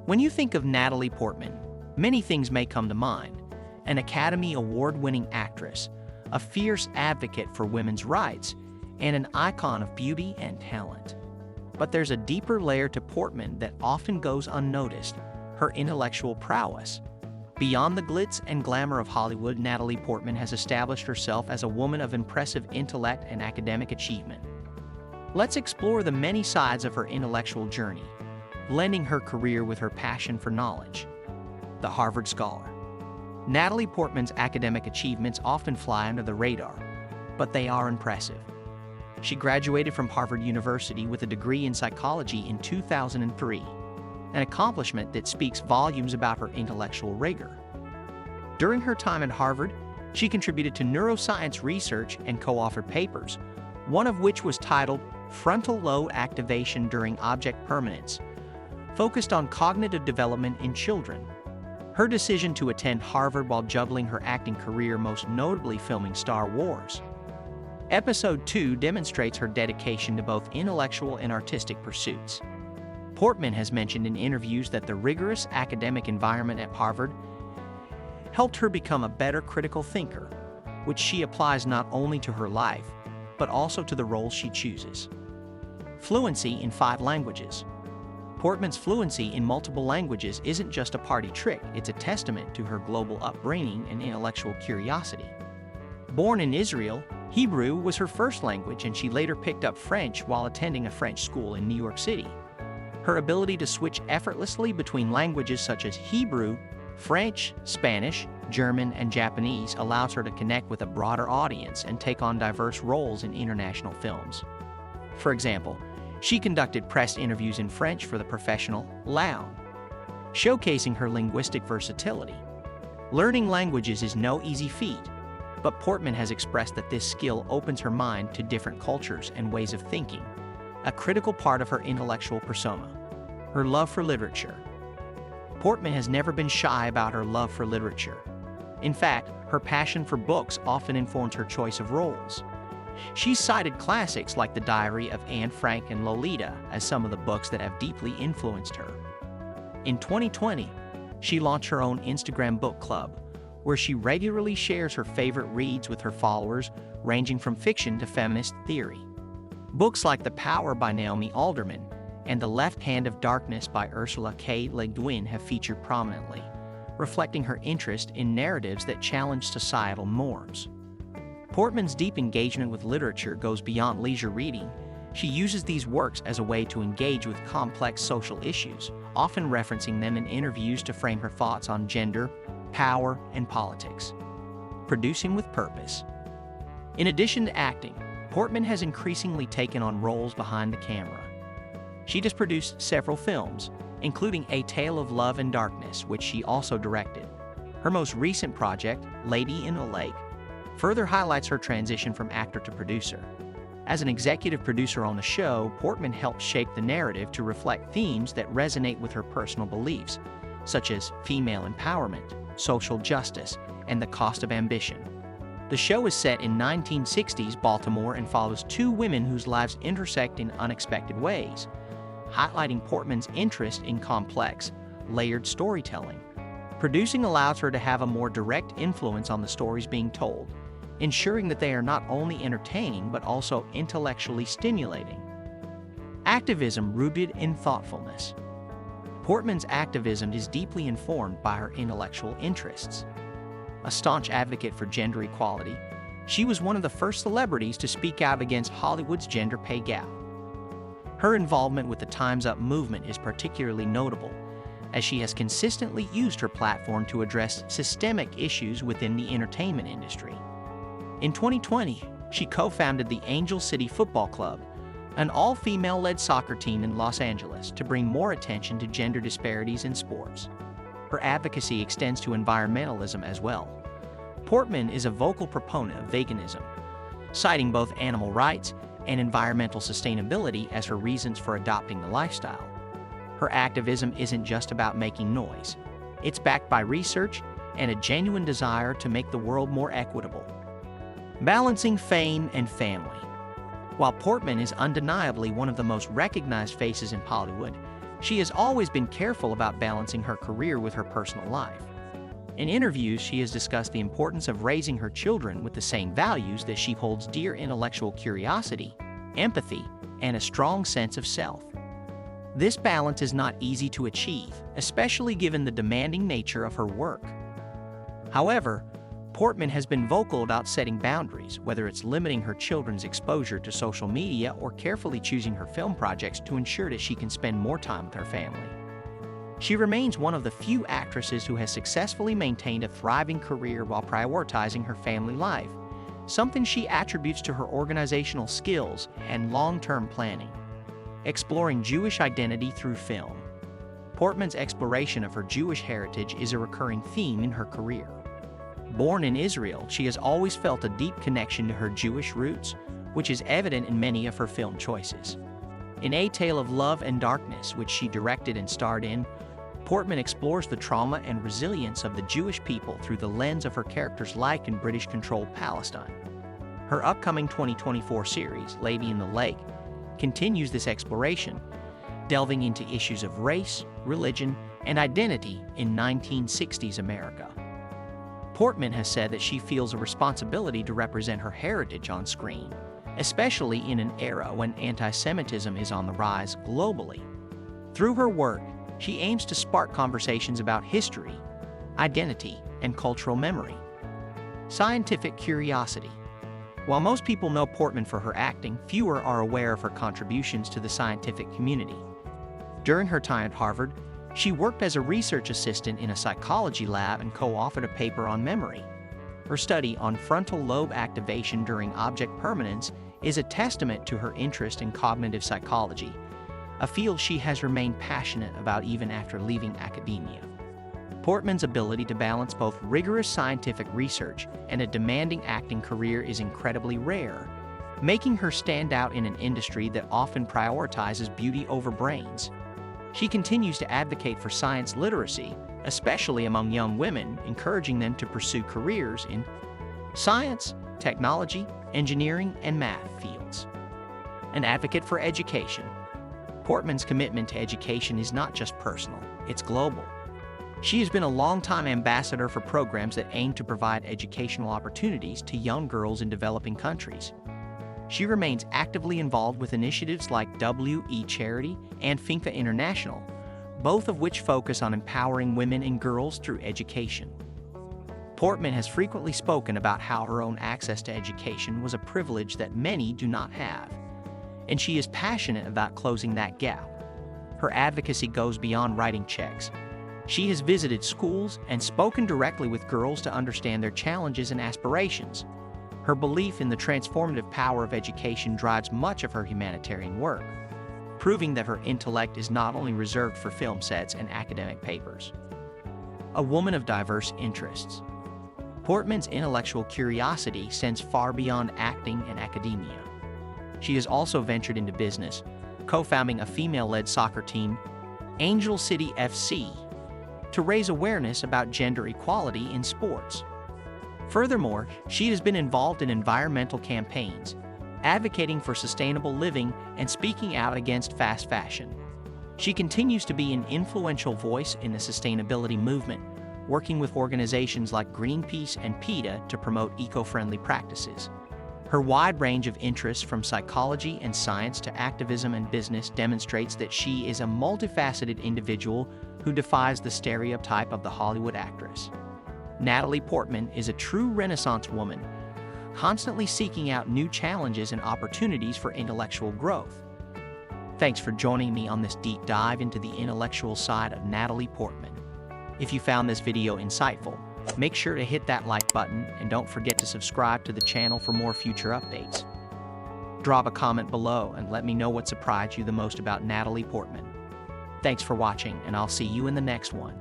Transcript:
When you think of Natalie Portman, many things may come to mind. An Academy Award-winning actress, a fierce advocate for women's rights, and an icon of beauty and talent. But there's a deeper layer to Portman that often goes unnoticed: her intellectual prowess. Beyond the glitz and glamour of Hollywood, Natalie Portman has established herself as a woman of impressive intellect and academic achievement. Let's explore the many sides of her intellectual journey, blending her career with her passion for knowledge. The Harvard Scholar. Natalie Portman's academic achievements often fly under the radar, but they are impressive. She graduated from Harvard University with a degree in psychology in 2003, an accomplishment that speaks volumes about her intellectual rigor. During her time at Harvard, she contributed to neuroscience research and co-authored papers, one of which was titled Frontal Lobe Activation During Object Permanence, focused on cognitive development in children. Her decision to attend Harvard while juggling her acting career, most notably filming Star Wars. Episode 2 demonstrates her dedication to both intellectual and artistic pursuits. Portman has mentioned in interviews that the rigorous academic environment at Harvard helped her become a better critical thinker, which she applies not only to her life, but also to the roles she chooses. Fluency in 5 languages. Portman's fluency in multiple languages isn't just a party trick, it's a testament to her global upbringing and intellectual curiosity. Born in Israel, Hebrew was her first language, and she later picked up French while attending a French school in New York City. Her ability to switch effortlessly between languages such as Hebrew, French, Spanish, German, and Japanese allows her to connect with a broader audience and take on diverse roles in international films. For example, she conducted press interviews in French for the professional Lounge, showcasing her linguistic versatility. Learning languages is no easy feat, but Portman has expressed that this skill opens her mind to different cultures and ways of thinking, a critical part of her intellectual persona. Her love for literature. Portman has never been shy about her love for literature. In fact, her passion for books often informs her choice of roles. She's cited classics like The Diary of Anne Frank and Lolita as some of the books that have deeply influenced her. In 2020, she launched her own Instagram book club, where she regularly shares her favorite reads with her followers, ranging from fiction to feminist theory. Books like The Power by Naomi Alderman and The Left Hand of Darkness by Ursula K. Le Guin have featured prominently, reflecting her interest in narratives that challenge societal norms. Portman's deep engagement with literature goes beyond leisure reading. She uses these works as a way to engage with complex social issues, often referencing them in interviews to frame her thoughts on gender, power, and politics. Producing with purpose. In addition to acting, Portman has increasingly taken on roles behind the camera. She has produced several films, including A Tale of Love and Darkness, which she also directed. Her most recent project, Lady in a Lake, further highlights her transition from actor to producer. As an executive producer on the show, Portman helped shape the narrative to reflect themes that resonate with her personal beliefs, such as female empowerment, social justice, and the cost of ambition. The show is set in 1960s Baltimore and follows 2 women whose lives intersect in unexpected ways, highlighting Portman's interest in complex, layered storytelling. Producing allows her to have a more direct influence on the stories being told, ensuring that they are not only entertaining but also intellectually stimulating. Activism rooted in thoughtfulness. Portman's activism is deeply informed by her intellectual interests. A staunch advocate for gender equality, she was one of the first celebrities to speak out against Hollywood's gender pay gap. Her involvement with the Time's Up movement is particularly notable, as she has consistently used her platform to address systemic issues within the entertainment industry. In 2020, she co-founded the Angel City Football Club, an all-female-led soccer team in Los Angeles, to bring more attention to gender disparities in sports. Her advocacy extends to environmentalism as well. Portman is a vocal proponent of veganism, citing both animal rights and environmental sustainability as her reasons for adopting the lifestyle. Her activism isn't just about making noise. It's backed by research and a genuine desire to make the world more equitable. Balancing fame and family. While Portman is undeniably one of the most recognized faces in Hollywood, She has always been careful about balancing her career with her personal life. In interviews, she has discussed the importance of raising her children with the same values that she holds dear: intellectual curiosity, empathy, and a strong sense of self. This balance is not easy to achieve, especially given the demanding nature of her work. However, Portman has been vocal about setting boundaries, whether it's limiting her children's exposure to social media or carefully choosing her film projects to ensure that she can spend more time with her family. She remains one of the few actresses who has successfully maintained a thriving career while prioritizing her family life, something she attributes to her organizational skills and long-term planning. Exploring Jewish identity through film. Portman's exploration of her Jewish heritage is a recurring theme in her career. Born in Israel, she has always felt a deep connection to her Jewish roots, which is evident in many of her film choices. In A Tale of Love and Darkness, which she directed and starred in, Portman explores the trauma and resilience of the Jewish people through the lens of her character's life in British-controlled Palestine. Her upcoming 2024 series, Lady in the Lake, continues this exploration, delving into issues of race, religion, and identity in 1960s America. Portman has said that she feels a responsibility to represent her heritage on screen, especially in an era when anti-Semitism is on the rise globally. Through her work, she aims to spark conversations about history, identity, and cultural memory. Scientific curiosity. While most people know Portman for her acting, fewer are aware of her contributions to the scientific community. During her time at Harvard, she worked as a research assistant in a psychology lab and co-authored a paper on memory. Her study on frontal lobe activation during object permanence is a testament to her interest in cognitive psychology, a field she has remained passionate about even after leaving academia. Portman's ability to balance both rigorous scientific research and a demanding acting career is incredibly rare, making her stand out in an industry that often prioritizes beauty over brains. She continues to advocate for science literacy, especially among young women, encouraging them to pursue careers in science, technology, engineering, and math fields. An advocate for education. Portman's commitment to education is not just personal, it's global. She has been a longtime ambassador for programs that aim to provide educational opportunities to young girls in developing countries. She remains actively involved with initiatives like WE Charity and FINCA International, both of which focus on empowering women and girls through education. Portman has frequently spoken about how her own access to education was a privilege that many do not have, and she is passionate about closing that gap. Her advocacy goes beyond writing checks. She has visited schools and spoken directly with girls to understand their challenges and aspirations. Her belief in the transformative power of education drives much of her humanitarian work, proving that her intellect is not only reserved for film sets and academic papers. A woman of diverse interests. Portman's intellectual curiosity extends far beyond acting and academia. She has also ventured into business, co-founding a female-led soccer team, Angel City FC, to raise awareness about gender equality in sports. Furthermore, she has been involved in environmental campaigns, advocating for sustainable living and speaking out against fast fashion. She continues to be an influential voice in the sustainability movement, working with organizations like Greenpeace and PETA to promote eco-friendly practices. Her wide range of interests from psychology and science to activism and business demonstrates that she is a multifaceted individual who defies the stereotype of the Hollywood actress. Natalie Portman is a true Renaissance woman, constantly seeking out new challenges and opportunities for intellectual growth. Thanks for joining me on this deep dive into the intellectual side of Natalie Portman. If you found this video insightful, make sure to hit that like button and don't forget to subscribe to the channel for more future updates. Drop a comment below and let me know what surprised you the most about Natalie Portman. Thanks for watching, and I'll see you in the next one.